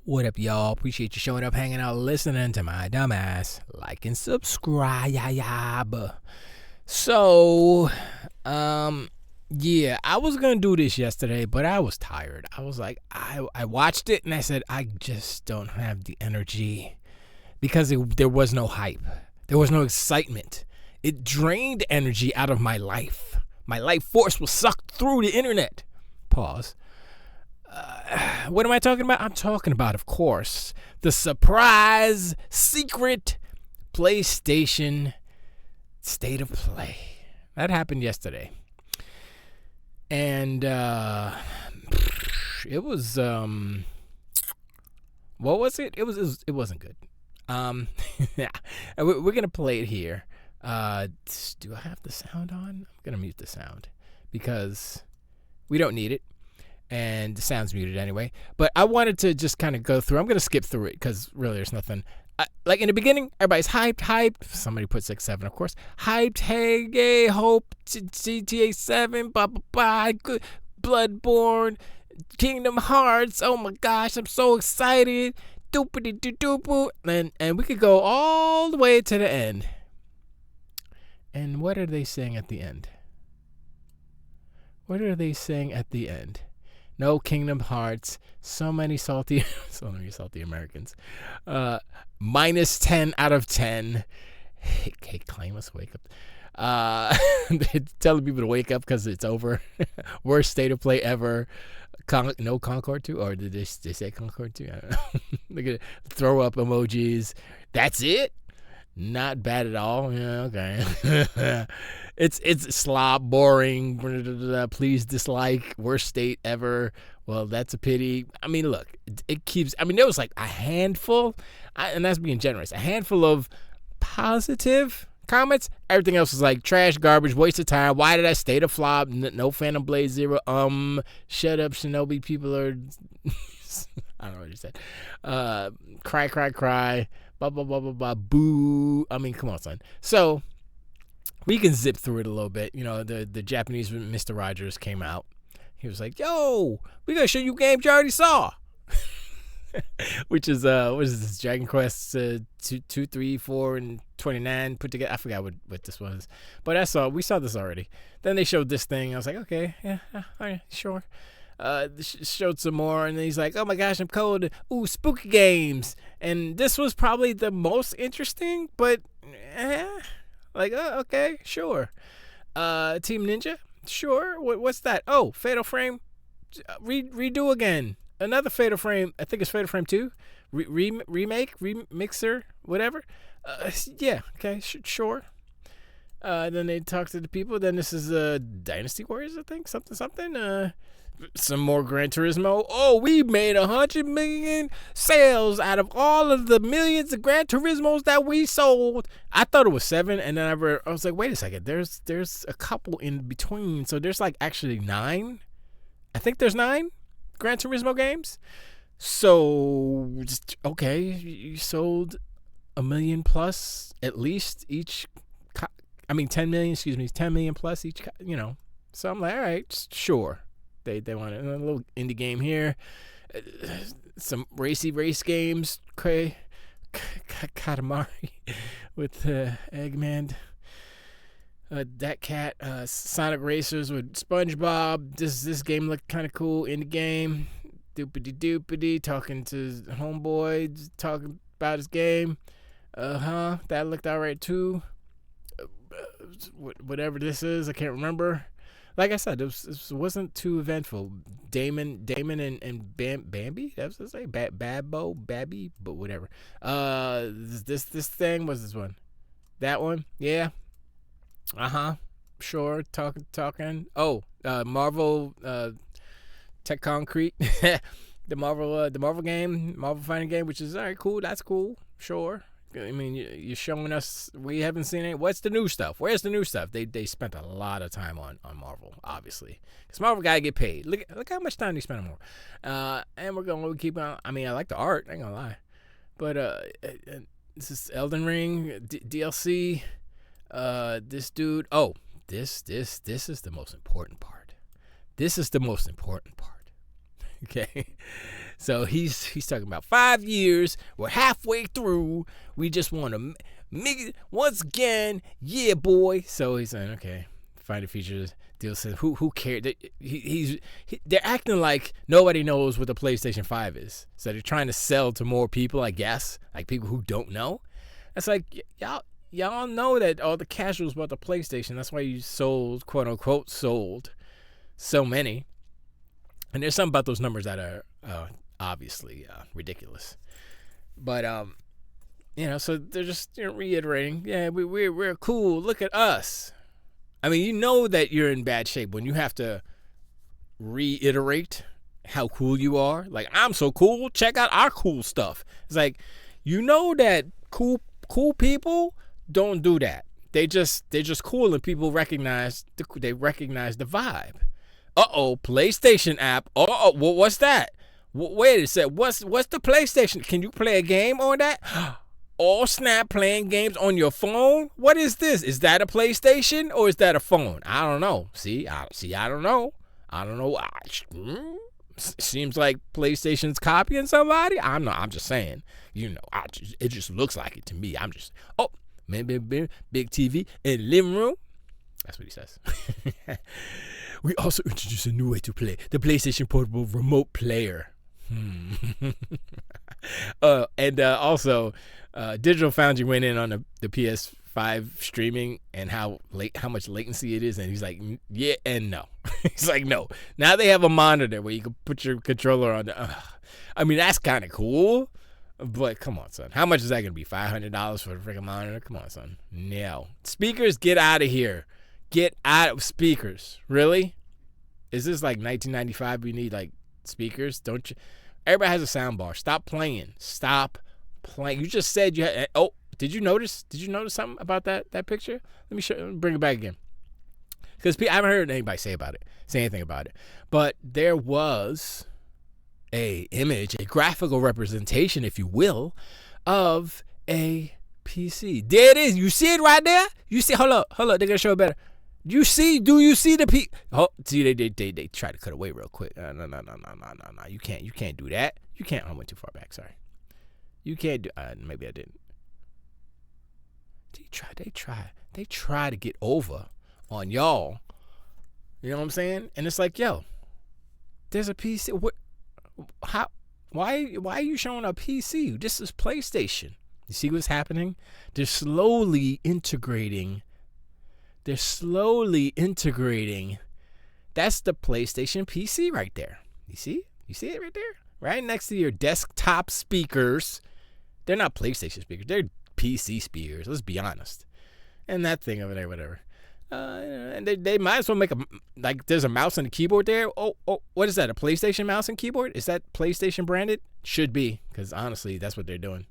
What up, y'all? Appreciate you showing up, hanging out, listening to my dumbass. Like and subscribe. So, yeah, I was gonna do this yesterday, but I was tired. I was like, I watched it and I said, I just don't have the energy because there was no hype. There was no excitement. It drained energy out of my life. My life force was sucked through the internet. Pause. What am I talking about? I'm talking about, of course, the surprise, secret PlayStation State of Play. That happened yesterday. And it was, what was it? It wasn't good. Yeah. We're going to play it here. Do I have the sound on? I'm going to mute the sound because we don't need it. And the sound's muted anyway. But I wanted to just kind of go through. I'm going to skip through it because really there's nothing. Like in the beginning, everybody's hyped. Somebody put 6-7, of course. Hyped, hey, yay, hope, GTA 7, blah, blah, blah, Bloodborne, Kingdom Hearts. Oh my gosh, I'm so excited. Doopity-doo-doo-boo. And we could go all the way to the end. And what are they saying at the end? What are they saying at the end? No Kingdom Hearts. So many salty Americans. Minus 10 out of 10. Hey, claim us, wake up. Telling people to wake up because it's over. Worst state of play ever. No Concord 2? Or did they say Concord 2? I don't know. Look at it. Throw up emojis. That's it? Not bad at all. Yeah, okay. It's slob, boring. Please dislike. Worst state ever. Well, that's a pity. I mean, look, it keeps. I mean, there was like a handful, and that's being generous. A handful of positive comments. Everything else was like trash, garbage, waste of time. Why did I stay to flop? No Phantom Blade 0. Shut up, Shinobi. People are. I don't know what you said. Cry. Blah, blah, blah, blah, blah, boo. I mean, come on, son. So, we can zip through it a little bit. You know, the Japanese Mr. Rogers came out. He was like, yo, we going to show you games you already saw. Which is, what is this? Dragon Quest 2, 3, 4, and 29 put together. I forgot what this was. But we saw this already. Then they showed this thing. I was like, okay, yeah, all right, sure. Showed some more, and then he's like, oh my gosh, I'm cold. Ooh, spooky games. And this was probably the most interesting, but okay, sure. Team Ninja, sure. What's that? Oh, Fatal Frame, redo again. Another Fatal Frame. I think it's Fatal Frame 2. Remake, remixer, whatever. Yeah, okay, sure. Then they talk to the people. Then this is Dynasty Warriors, I think, something. Some more Gran Turismo. Oh, we made 100 million sales out of all of the millions of Gran Turismos that we sold. I thought it was 7, and then I was like, wait a second. There's a couple in between, so there's like actually 9. I think there's 9 Gran Turismo games. So okay, you sold 1 million plus at least each. 10 million. Excuse me, 10 million plus each. You know, so I'm like, all right, sure. They want a little indie game here, some race games, Katamari with Eggman, that cat, Sonic Racers with SpongeBob. This game looked kind of cool. Indie game, doopity talking to homeboy, talking about his game. That looked alright too. Whatever this is, I can't remember. Like I said, this wasn't too eventful. Damon and Bambi? That was to say Babby, but whatever. This thing was this one. That one? Yeah. Sure. Talking. Oh, Marvel Tech Concrete. the Marvel game, Marvel fighting game, which is all right, cool. That's cool. Sure. I mean, you're showing us, we haven't seen it. What's the new stuff? Where's the new stuff? They spent a lot of time on Marvel, obviously. Because Marvel got to get paid. Look how much time they spent on Marvel. And we're going to keep on. I mean, I like the art. I ain't going to lie. But this is Elden Ring, DLC. This dude. Oh, this is the most important part. This is the most important part. Okay. So he's talking about 5 years. We're halfway through. We just want to make it once again. Yeah, boy. So he's saying, okay, find the features. Deal says, who cares? They're acting like nobody knows what the PlayStation 5 is. So they're trying to sell to more people, I guess, like people who don't know. It's like, y'all know that all the casuals bought the PlayStation. That's why you sold, quote unquote, sold so many. And there's something about those numbers that are obviously ridiculous. But so they're just reiterating, yeah, we're cool. Look at us. I mean, you know that you're in bad shape when you have to reiterate how cool you are. Like, I'm so cool. Check out our cool stuff. It's like, you know that cool people don't do that. They're just cool, and people recognize the vibe. PlayStation app. What's that? Wait a sec. What's the PlayStation? Can you play a game on that? Oh snap! Playing games on your phone. What is this? Is that a PlayStation or is that a phone? I don't know. I don't know. Seems like PlayStation's copying somebody. I'm just saying. It just looks like it to me. Maybe big TV in the living room. That's what he says. We also introduced a new way to play, the PlayStation Portable Remote Player. And also, Digital Foundry went in on the PS5 streaming and how much latency it is, and he's like, yeah and no. He's like, no. Now they have a monitor where you can put your controller on. I mean, that's kind of cool, but come on, son. How much is that going to be? $500 for the freaking monitor? Come on, son. No. Speakers, get out of here. Get out of speakers. Really? Is this like 1995? We need like speakers? Don't you? Everybody has a sound bar. Stop playing. You just said you had. Oh, did you notice? Did you notice something about that picture? Let me bring it back again. Because I haven't heard anybody say anything about it. But there was a graphical representation, if you will, of a PC. There it is. You see it right there? You see? Hold up. They're gonna show it better. Do you see the P? Oh, see, they try to cut away real quick. No. You can't do that. You can't. I went too far back. Sorry. You can't do. Maybe I didn't. They try to get over on y'all. You know what I'm saying? And it's like, yo, there's a PC. What? How? Why are you showing a PC? This is PlayStation. You see what's happening? They're slowly integrating. That's the PlayStation PC right there. You see it right there? Right next to your desktop speakers. They're not PlayStation speakers. They're PC speakers. Let's be honest. And that thing over there, whatever. And they might as well make there's a mouse and a keyboard there. Oh, what is that? A PlayStation mouse and keyboard? Is that PlayStation branded? Should be, because honestly, that's what they're doing.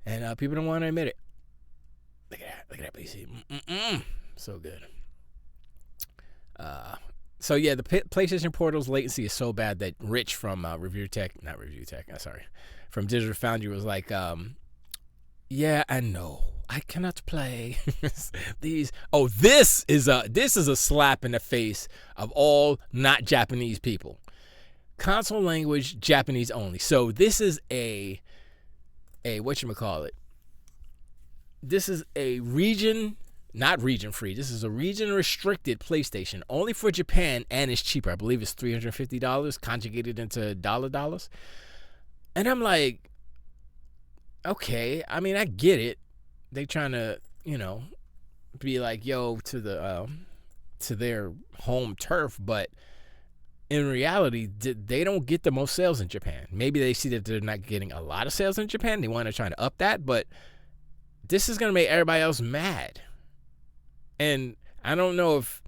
And people don't want to admit it. Look at that PC. So good. So yeah, the PlayStation Portal's latency is so bad that Rich from from Digital Foundry was like, yeah, I know. I cannot play these. Oh, this is a slap in the face of all not Japanese people. Console language Japanese only. So this is a whatchamacallit. This is a not region free. This is a region restricted PlayStation only for Japan, and it's cheaper. I believe it's $350 conjugated into dollars. And I'm like, okay. I mean, I get it. They trying to, be like, yo, to their home turf, but in reality, they don't get the most sales in Japan. Maybe they see that they're not getting a lot of sales in Japan. They want to try to up that, but this is going to make everybody else mad. And I don't know if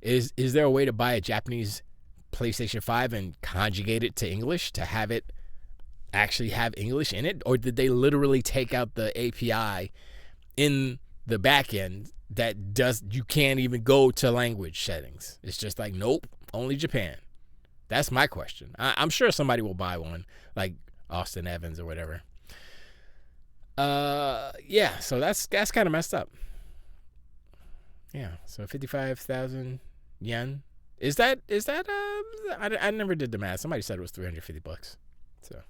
is there a way to buy a Japanese PlayStation 5 and conjugate it to English to have it actually have English in it? Or did they literally take out the API in the back end that you can't even go to language settings? It's just like, nope, only Japan. That's my question. I'm sure somebody will buy one, like Austin Evans or whatever. Yeah, so that's kind of messed up. Yeah, so 55,000 yen, Is that I never did the math. Somebody said it was $350. So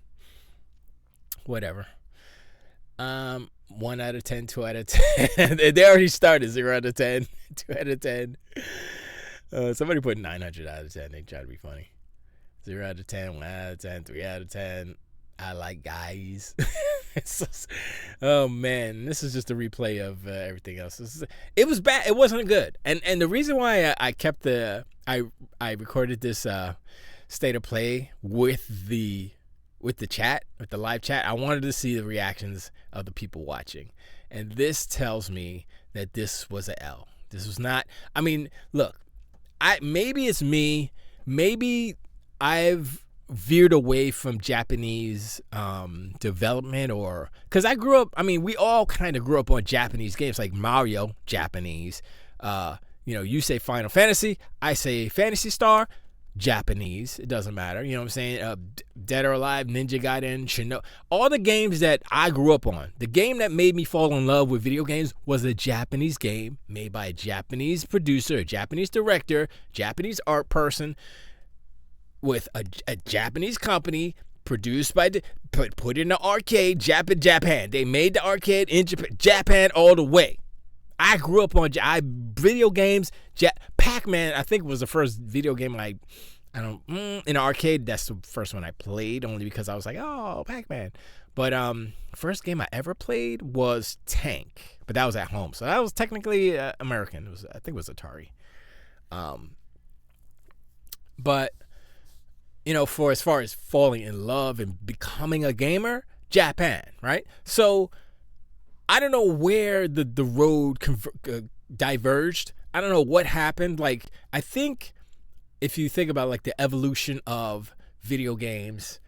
whatever. 1 out of 10, 2 out of 10. They already started 0 out of 10, 2 out of 10. Somebody put 900 out of 10. They try to be funny. 0 out of 10, 1 out of 10, 3 out of 10. I like guys. Oh man, this is just a replay of everything else. It was bad. It wasn't good. And the reason why I kept I recorded this state of play with the chat, with the live chat. I wanted to see the reactions of the people watching, and this tells me that this was a L. This was not. I mean, look, maybe it's me. Maybe I've veered away from Japanese development, or because I grew up. I mean, we all kind of grew up on Japanese games like Mario, Japanese. You say Final Fantasy, I say Phantasy Star, Japanese. It doesn't matter. You know what I'm saying? Dead or Alive, Ninja Gaiden, Shino. All the games that I grew up on. The game that made me fall in love with video games was a Japanese game made by a Japanese producer, a Japanese director, Japanese art person, with a Japanese company, produced by put in the arcade, Japan. They made the arcade in Japan all the way. I grew up on video games. Pac-Man, I think, was the first video game in the arcade. That's the first one I played, only because I was like, oh, Pac-Man. But first game I ever played was Tank, but that was at home, so that was technically American. I think it was Atari. But for as far as falling in love and becoming a gamer, Japan, right? So I don't know where the road diverged. I don't know what happened. Like, I think if you think about like the evolution of video games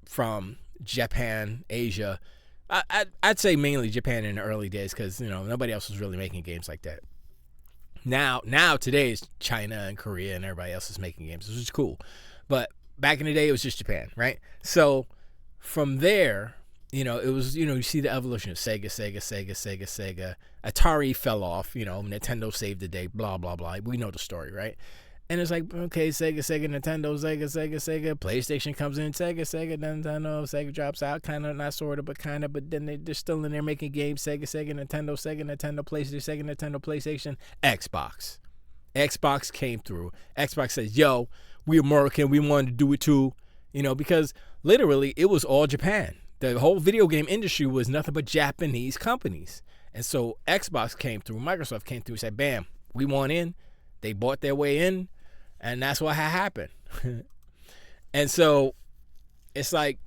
from Japan, Asia, I'd say mainly Japan in the early days, because nobody else was really making games like that. Now today is China and Korea and everybody else is making games, which is cool. But back in the day, it was just Japan, right? So from there, it was, you see the evolution of Sega. Atari fell off, Nintendo saved the day, blah, blah, blah. We know the story, right? And it's like, okay, Sega, Nintendo, Sega. PlayStation comes in, Sega, Nintendo, Sega drops out, kind of, not sort of, but kind of. But then they're still in there making games, Sega, Nintendo, PlayStation, Xbox. Xbox came through. Xbox says, yo, we American, we wanted to do it too, because literally it was all Japan. The whole video game industry was nothing but Japanese companies. And so Xbox came through, Microsoft came through, said, bam, we want in. They bought their way in, and that's what happened. And so it's like,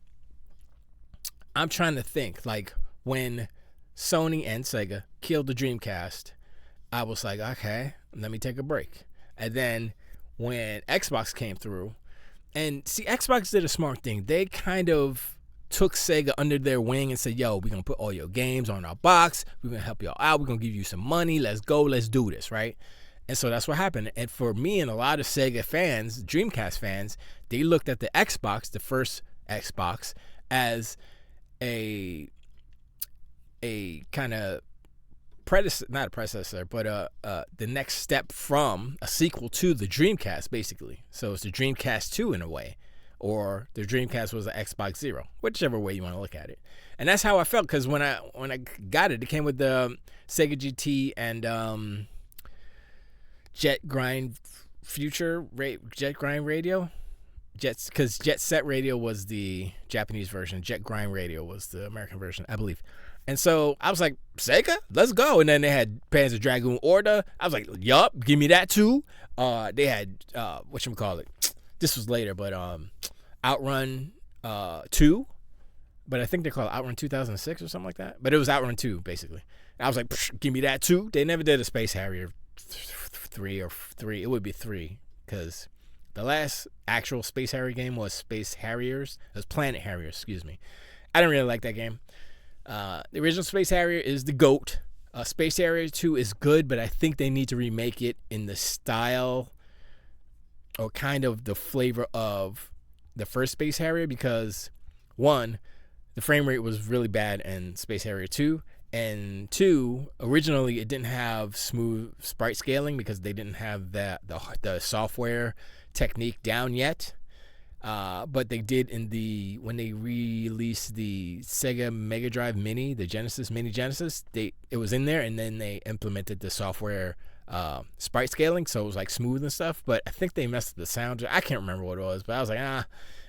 I'm trying to think, like, when Sony and Sega killed the Dreamcast, I was like, okay, let me take a break. And then when Xbox came through, and see, Xbox did a smart thing. They kind of took Sega under their wing and said, yo, we're going to put all your games on our box. We're going to help y'all out. We're going to give you some money. Let's go. Let's do this, right? And so that's what happened. And for me and a lot of Sega fans, Dreamcast fans, they looked at the Xbox, the first Xbox, as a kind of not a predecessor, but the next step from a sequel to the Dreamcast, basically. So it's the Dreamcast 2 in a way, or the Dreamcast was the Xbox Zero, whichever way you want to look at it. And that's how I felt, because when I got it, it came with the Sega GT and Jet Grind Radio. Because Jet Set Radio was the Japanese version, Jet Grind Radio was the American version, I believe. And so I was like, Sega, let's go. And then they had Panzer Dragoon Order. I was like, yup, give me that too. They had, whatchamacallit, this was later, but Outrun 2. But I think they called it Outrun 2006 or something like that. But it was Outrun 2, basically. And I was like, give me that too. They never did a Space Harrier 3 or 3. It would be 3, because the last actual Space Harrier game was Space Harriers. It was Planet Harriers, excuse me. I didn't really like that game. The original Space Harrier is the GOAT. Space Harrier 2 is good, but I think they need to remake it in the style or kind of the flavor of the first Space Harrier, because, one, the frame rate was really bad in Space Harrier 2, And 2, originally it didn't have smooth sprite scaling because they didn't have the software technique down yet. But they did when they released the Sega Mega Drive Mini, the Mini Genesis, it was in there, and then they implemented the software sprite scaling, so it was like smooth and stuff. But I think they messed up the sound. I can't remember what it was, but I was like,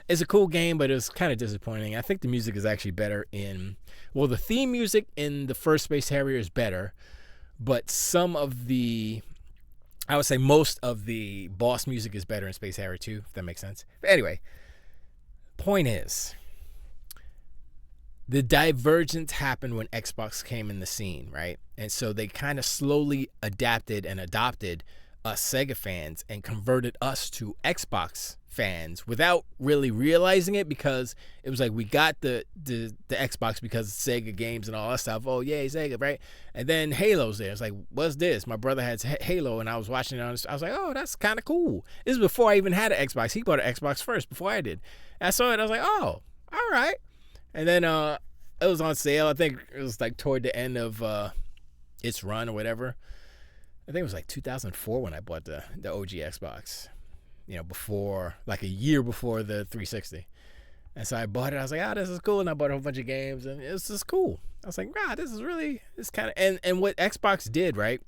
it's a cool game, but it was kind of disappointing. I think the music is actually better the theme music in the first Space Harrier is better, but I would say most of the boss music is better in Space Harrier 2, if that makes sense. But anyway, point is, the divergence happened when Xbox came in the scene, right? And so they kind of slowly adapted and adopted us Sega fans and converted us to Xbox fans without really realizing it, because it was like we got the Xbox because of Sega games and all that stuff. Oh, yay, Sega, right? And then Halo's there. It's like, what's this? My brother had Halo, and I was watching it on I was like, oh, that's kind of cool. This is before I even had an Xbox. He bought an Xbox first before I did. And I saw it. I was like, oh, all right. And then it was on sale. I think it was like toward the end of its run or whatever. I think it was like 2004 when I bought the OG Xbox. Before, like a year before the 360. And so I bought it. I was like, this is cool. And I bought a whole bunch of games, and it's just cool. I was like, it's kind of, and what Xbox did, right?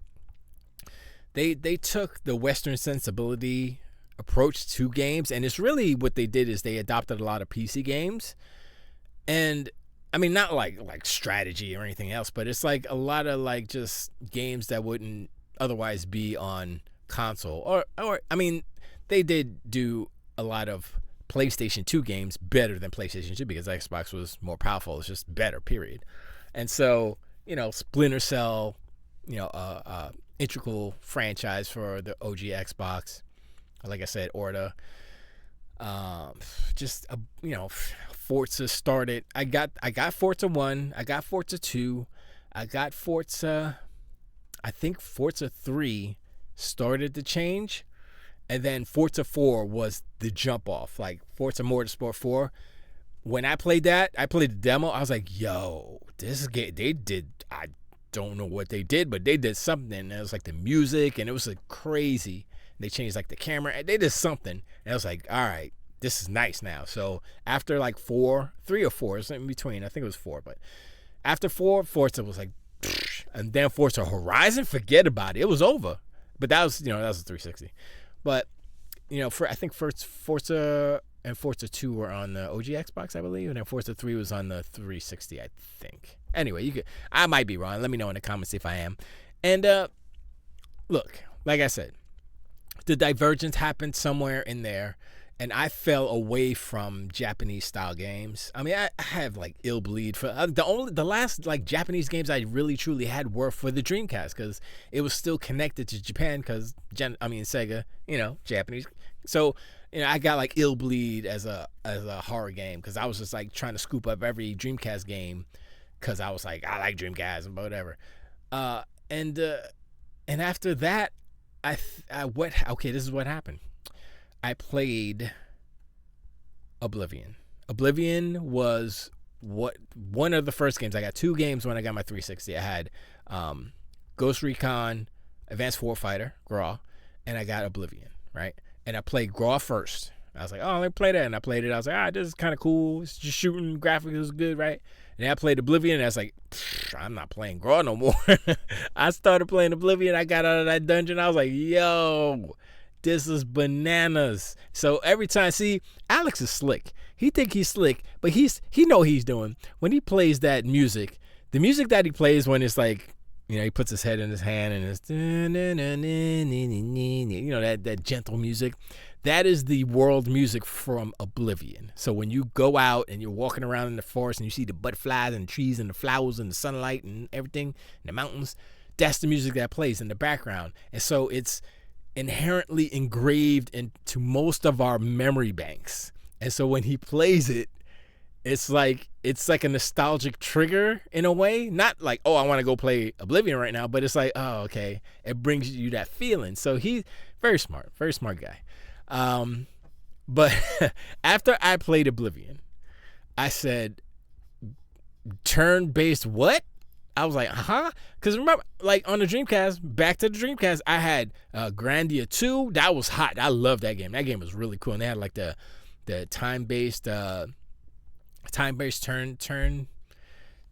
They took the Western sensibility approach to games, and it's really what they did is they adopted a lot of PC games. And I mean, not like strategy or anything else, but it's like a lot of like just games that wouldn't otherwise be on console. Or I mean, they did do a lot of PlayStation 2 games better than PlayStation 2 because Xbox was more powerful. It's just better, period. And so, Splinter Cell, integral franchise for the OG Xbox. Like I said, Orta. Forza started. I got Forza 1. I got Forza 2. I got Forza. I think Forza 3 started the change. And then Forza 4 was the jump off, like Forza Motorsport 4. When I played that, I played the demo. I was like, yo, this is good. I don't know what they did, but they did something. And it was like the music, and it was like crazy. They changed like the camera. They did something. And I was like, all right, this is nice now. So after like 3 or 4, it's in between. I think it was 4. But after 4, Forza was like, pfft. And then Forza Horizon, forget about it. It was over. But that was, that was a 360. But, I think Forza and Forza 2 were on the OG Xbox, I believe, and then Forza 3 was on the 360, I think. Anyway, I might be wrong. Let me know in the comments if I am. And look, like I said, the divergence happened somewhere in there, and I fell away from Japanese style games. I mean, I have like ill bleed for the last like Japanese games I really truly had were for the Dreamcast, because it was still connected to Japan, because Sega, Japanese. So I got like ill bleed as a horror game, because I was just like trying to scoop up every Dreamcast game, because I was like, I like Dreamcast and whatever. And after that, this is what happened. I played Oblivion. Oblivion was one of the first games. I got 2 games when I got my 360. I had Ghost Recon, Advanced Warfighter, GRAW, and I got Oblivion, right? And I played GRAW first. I was like, let me play that. And I played it. I was like, this is kind of cool. It's just shooting, graphics is good, right? And I played Oblivion, and I was like, I'm not playing GRAW no more. I started playing Oblivion. I got out of that dungeon. I was like, yo, this is bananas. So every time, Alex is slick. He think he's slick, but he know what he's doing. When he plays that music, the music that he plays when it's like, he puts his head in his hand and it's, that gentle music, that is the world music from Oblivion. So when you go out and you're walking around in the forest and you see the butterflies and the trees and the flowers and the sunlight and everything, and the mountains, that's the music that plays in the background. And so it's inherently engraved into most of our memory banks. And so when he plays it, it's like a nostalgic trigger in a way. Not like, I want to go play Oblivion right now, but it's like, okay, it brings you that feeling. So he's very smart guy. But after I played Oblivion, I said, turn-based what? I was like, huh? Because remember, like on the Dreamcast, back to the Dreamcast, I had Grandia 2. That was hot. I love that game. That game was really cool. And they had like the time-based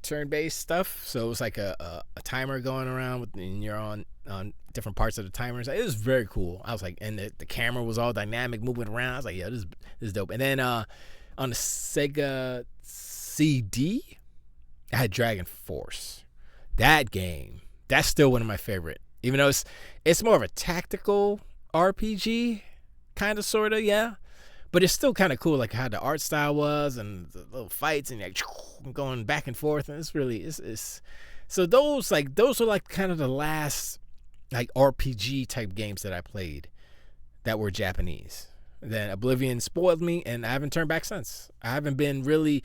turn-based stuff. So it was like a timer going around and you're on different parts of the timers. It was very cool. I was like, and the camera was all dynamic, moving around. I was like, yeah, this is dope. And then on the Sega CD, I had Dragon Force. That game, that's still one of my favorite. Even though it's more of a tactical RPG, kind of, sort of, yeah. But it's still kind of cool, like how the art style was and the little fights and like going back and forth. And it's so those are like kind of the last like RPG type games that I played that were Japanese. Then Oblivion spoiled me, and I haven't turned back since. I haven't been really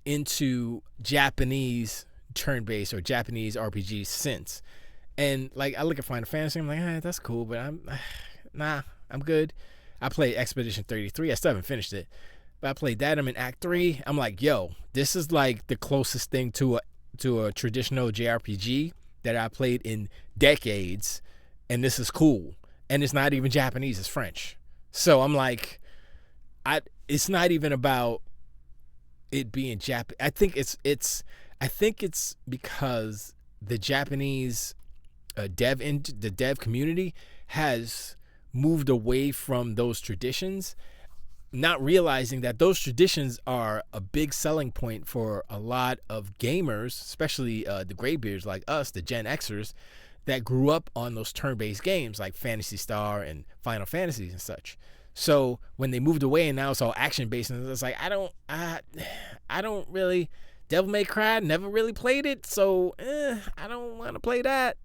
into Japanese turn-based or Japanese RPGs since. And like I look at Final Fantasy, I'm like, that's cool, but I'm good. I played Expedition 33. I still haven't finished it, but I played that. I'm in Act 3. I'm like, yo, this is like the closest thing to a traditional JRPG that I played in decades, and this is cool. And it's not even Japanese; it's French. So I'm like, it's not even about it being Japanese. I think it's because the Japanese the dev community has moved away from those traditions, not realizing that those traditions are a big selling point for a lot of gamers, especially the graybeards like us, the Gen Xers, that grew up on those turn-based games like Phantasy Star and Final Fantasies and such. So when they moved away and now it's all action-based, and it's like, I don't really, Devil May Cry, never really played it, so I don't want to play that.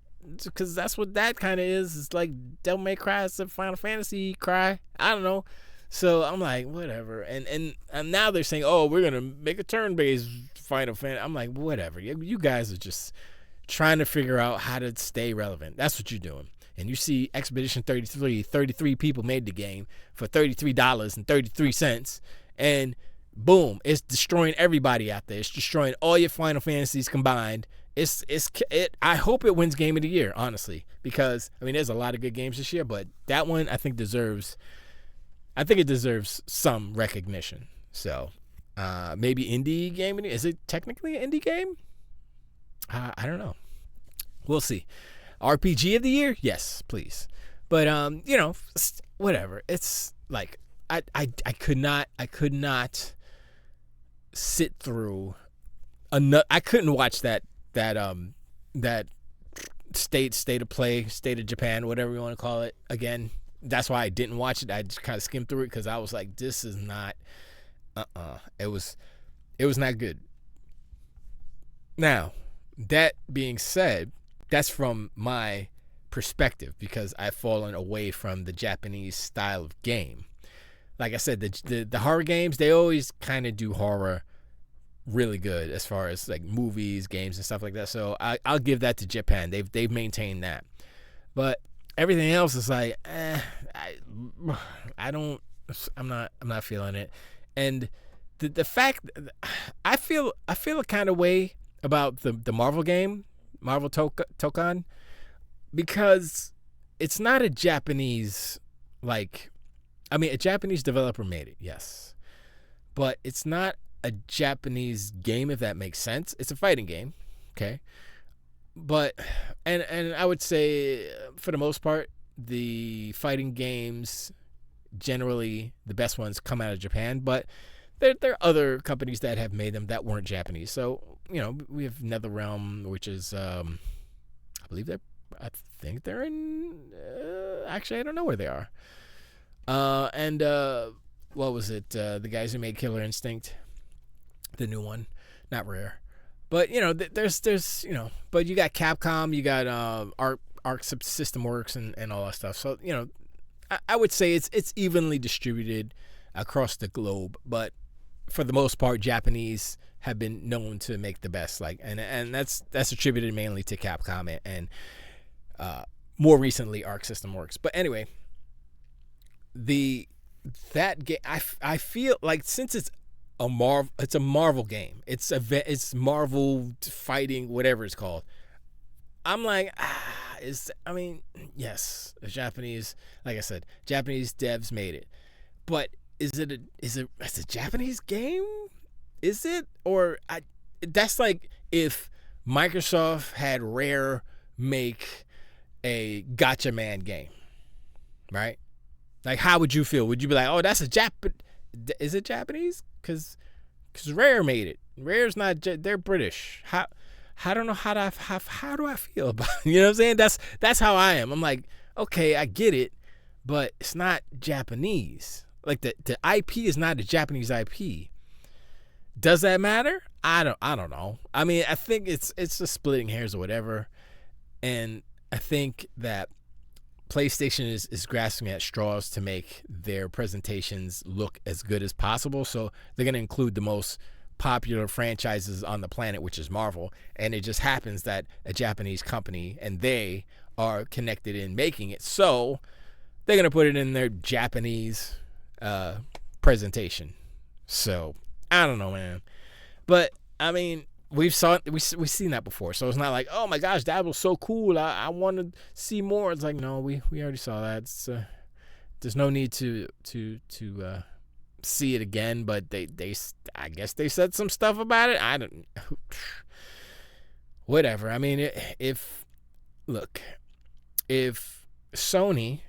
Because that's what that kind of is. It's like Devil May Cry, it's a Final Fantasy cry. I don't know. So I'm like, whatever. And now they're saying, oh, we're going to make a turn-based Final Fantasy. I'm like, whatever. You guys are just trying to figure out how to stay relevant. That's what you're doing. And you see Expedition 33 people made the game for $33.33. And boom, it's destroying everybody out there. It's destroying all your Final Fantasies combined. I hope it wins Game of the Year, honestly, because I mean there's a lot of good games this year, but that one I think it deserves some recognition. So maybe indie game. Is it technically an indie game? I don't know. We'll see. RPG of the year, yes, please. But whatever. It's like I could not sit through I couldn't watch that state of play, state of Japan, whatever you want to call it, again. That's why I didn't watch it. I just kind of skimmed through it because I was like, this is not it was not good. Now, that being said, that's from my perspective because I've fallen away from the Japanese style of game. Like I said, the horror games, they always kind of do horror really good as far as like movies, games, and stuff like that. So I'll give that to Japan. They've maintained that. But everything else is like, I'm not feeling it. And the fact I feel a kind of way about the Marvel game, Marvel Tokan, because it's not a Japanese a Japanese developer made it, yes. But it's not a Japanese game, if that makes sense. It's a fighting game, okay? But and I would say for the most part, the fighting games generally the best ones come out of Japan, but there are other companies that have made them that weren't Japanese. So, we have NetherRealm, which is I think they're in actually I don't know where they are. And what was it? The guys who made Killer Instinct, the new one, not Rare, but there's but you got Capcom, you got Arc System Works and all that stuff. So I would say it's evenly distributed across the globe, but for the most part, Japanese have been known to make the best. And that's attributed mainly to Capcom and more recently Arc System Works. But anyway, that game, I feel like since it's It's a Marvel game. It's Marvel fighting, whatever it's called. I'm like, yes, the Japanese, like I said, Japanese devs made it, but is it a Japanese game? Is it? Or that's like if Microsoft had Rare make a Gotcha Man game, right? Like, how would you feel? Would you be like, oh, that's is it Japanese? Because Rare made it. Rare's not. They're British. How? I don't know how do I feel about it? You know what I'm saying? That's how I am. I'm like, okay, I get it, but it's not Japanese. Like the IP is not a Japanese IP. Does that matter? I don't know. I mean, I think it's just splitting hairs or whatever. And I think that PlayStation is grasping at straws to make their presentations look as good as possible. So they're going to include the most popular franchises on the planet, which is Marvel. And it just happens that a Japanese company and they are connected in making it. So they're going to put it in their Japanese presentation. So I don't know, man. But I mean, we've seen that before. So it's not like, oh my gosh, that was so cool. I want to see more. It's like, no, we already saw that. It's, there's no need to see it again. But they I guess they said some stuff about it. I don't. Whatever. I mean, if Sony,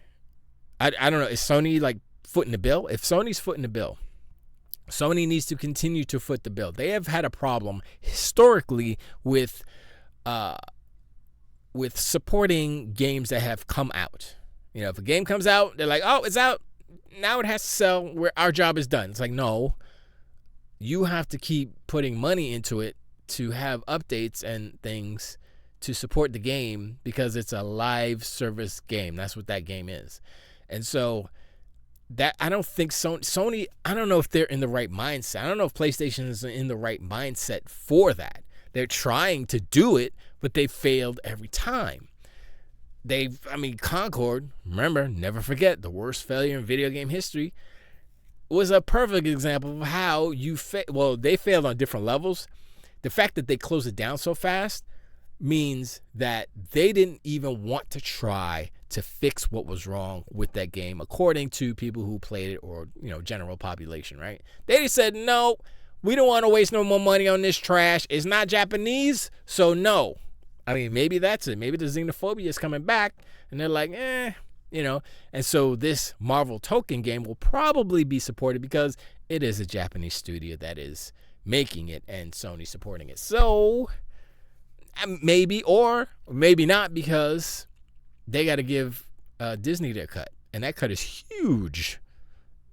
I don't know, is Sony like footing the bill? If Sony's footing the bill, Sony needs to continue to foot the bill. They have had a problem historically with supporting games that have come out. You know, if a game comes out, they're like, oh, it's out. Now it has to sell. Where our job is done. It's like, no, you have to keep putting money into it to have updates and things to support the game because it's a live service game. That's what that game is. And so that I don't think Sony, I don't know if they're in the right mindset. I don't know if PlayStation is in the right mindset for that. They're trying to do it, but they failed every time. Concord, remember, never forget, the worst failure in video game history, was a perfect example of how they failed on different levels. The fact that they closed it down so fast means that they didn't even want to try to fix what was wrong with that game, according to people who played it or, general population, right? They just said, no, we don't want to waste no more money on this trash. It's not Japanese, so no. I mean, maybe that's it. Maybe the xenophobia is coming back, and they're like, And so this Marvel token game will probably be supported because it is a Japanese studio that is making it and Sony supporting it. So maybe or maybe not, because they got to give Disney their cut, and that cut is huge.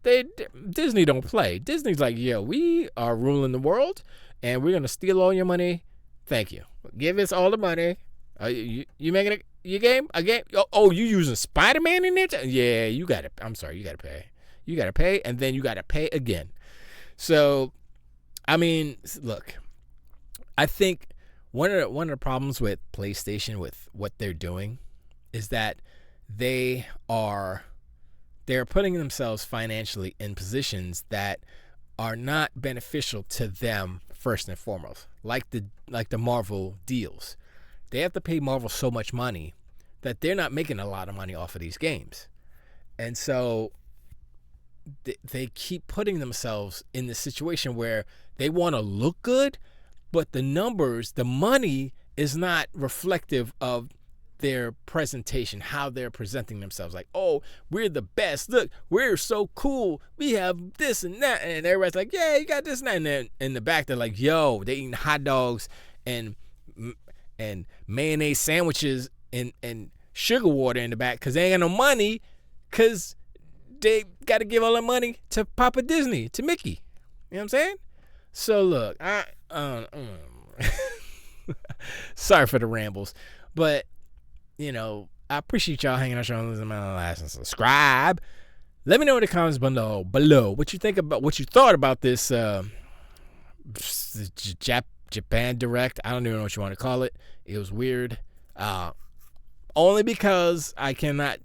Disney don't play. Disney's like, yo, we are ruling the world, and we're gonna steal all your money. Thank you. Give us all the money. You making your game a game? Oh, you using Spider-Man in it? Yeah, you got to. I'm sorry, you got to pay. You got to pay, and then you got to pay again. So, I mean, look, I think one of the problems with PlayStation, with what they're doing, is that they're putting themselves financially in positions that are not beneficial to them first and foremost, like the Marvel deals. They have to pay Marvel so much money that they're not making a lot of money off of these games, and so they keep putting themselves in this situation where they want to look good, but the numbers, the money is not reflective of their presentation, how they're presenting themselves. Like, oh, we're the best. Look, we're so cool. We have this and that. And everybody's like, yeah, you got this and that. And then in the back, they're like, yo, they eating hot dogs and mayonnaise sandwiches and sugar water in the back because they ain't got no money, because they got to give all the money to Papa Disney, to Mickey. You know what I'm saying? So look, sorry for the rambles, but I appreciate y'all hanging out, showing my last, and subscribe. Let me know in the comments below what you think about, what you thought about this Japan Direct. I don't even know what you want to call it. It was weird. Only because I cannot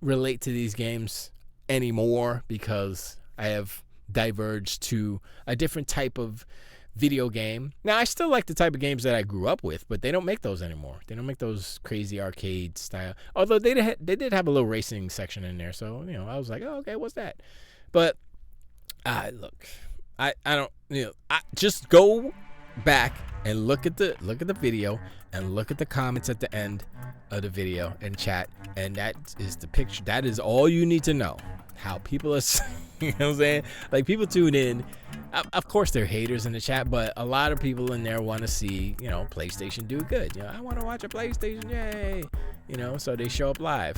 relate to these games anymore, because I have diverged to a different type of video game. Now, I still like the type of games that I grew up with, but they don't make those anymore. They don't make those crazy arcade style. Although they did have a little racing section in there, so I was like, oh, okay, what's that? But look, I don't, I just go back and look at the video and look at the comments at the end of the video and chat, and that is the picture. That is all you need to know. How people are, you know what I'm saying? Like, people tune in. Of course, they're haters in the chat, but a lot of people in there want to see, PlayStation do good. I want to watch a PlayStation, yay! So they show up live,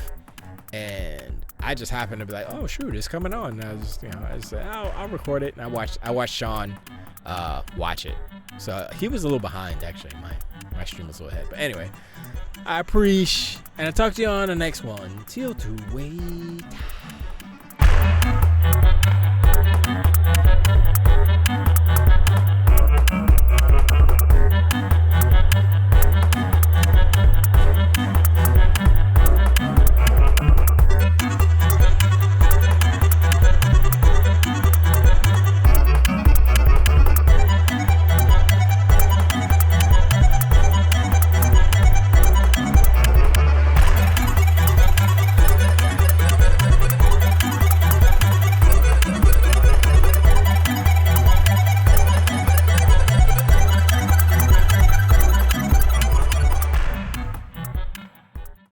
and I just happen to be like, oh shoot, it's coming on. And I just said, I'll record it, and I watched Sean watch it. So he was a little behind, actually. My stream was a little ahead, but anyway, I appreciate, and I'll talk to you on the next one. Till to wait.